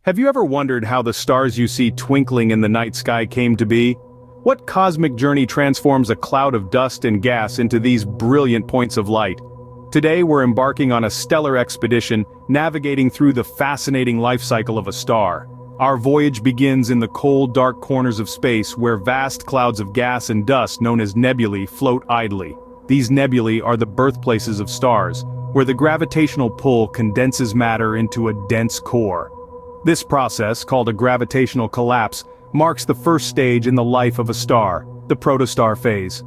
Have you ever wondered how the stars you see twinkling in the night sky came to be? What cosmic journey transforms a cloud of dust and gas into these brilliant points of light? Today we're embarking on a stellar expedition, navigating through the fascinating life cycle of a star. Our voyage begins in the cold, dark corners of space where vast clouds of gas and dust known as nebulae float idly. These nebulae are the birthplaces of stars, where the gravitational pull condenses matter into a dense core. This process, called a gravitational collapse, marks the first stage in the life of a star, the protostar phase.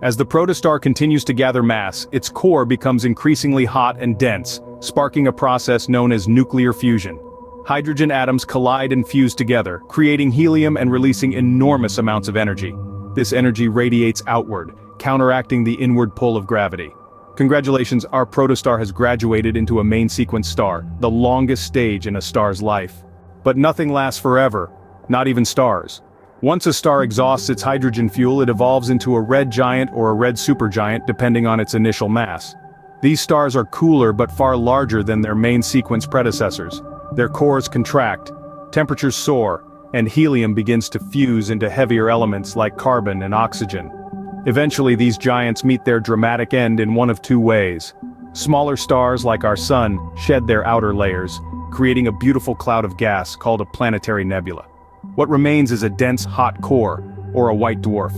As the protostar continues to gather mass, its core becomes increasingly hot and dense, sparking a process known as nuclear fusion. Hydrogen atoms collide and fuse together, creating helium and releasing enormous amounts of energy. This energy radiates outward, counteracting the inward pull of gravity. Congratulations, our protostar has graduated into a main sequence star, the longest stage in a star's life. But nothing lasts forever, not even stars. Once a star exhausts its hydrogen fuel, it evolves into a red giant or a red supergiant depending on its initial mass. These stars are cooler but far larger than their main sequence predecessors. Their cores contract, temperatures soar, and helium begins to fuse into heavier elements like carbon and oxygen. Eventually these giants meet their dramatic end in one of two ways. Smaller stars like our Sun shed their outer layers, creating a beautiful cloud of gas called a planetary nebula. What remains is a dense, hot core, or a white dwarf.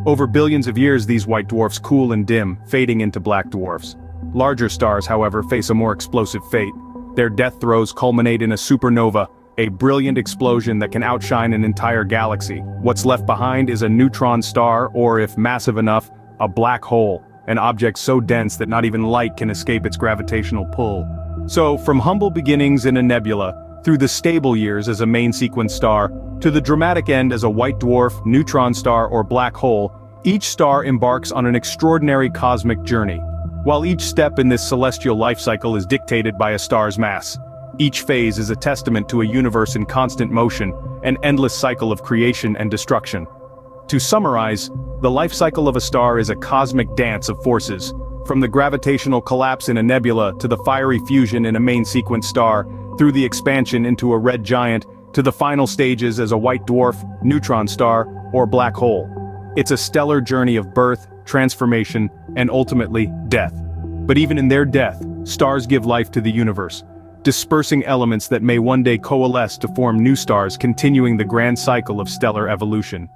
Over billions of years these white dwarfs cool and dim, fading into black dwarfs. Larger stars, however, face a more explosive fate. Their death throes culminate in a supernova, a brilliant explosion that can outshine an entire galaxy. What's left behind is a neutron star, or if massive enough, a black hole, an object so dense that not even light can escape its gravitational pull. So, from humble beginnings in a nebula, through the stable years as a main sequence star, to the dramatic end as a white dwarf, neutron star, or black hole, each star embarks on an extraordinary cosmic journey. While each step in this celestial life cycle is dictated by a star's mass, each phase is a testament to a universe in constant motion, an endless cycle of creation and destruction. To summarize, the life cycle of a star is a cosmic dance of forces, from the gravitational collapse in a nebula to the fiery fusion in a main sequence star, through the expansion into a red giant, to the final stages as a white dwarf, neutron star, or black hole. It's a stellar journey of birth, transformation, and ultimately, death. But even in their death, stars give life to the universe, dispersing elements that may one day coalesce to form new stars, continuing the grand cycle of stellar evolution.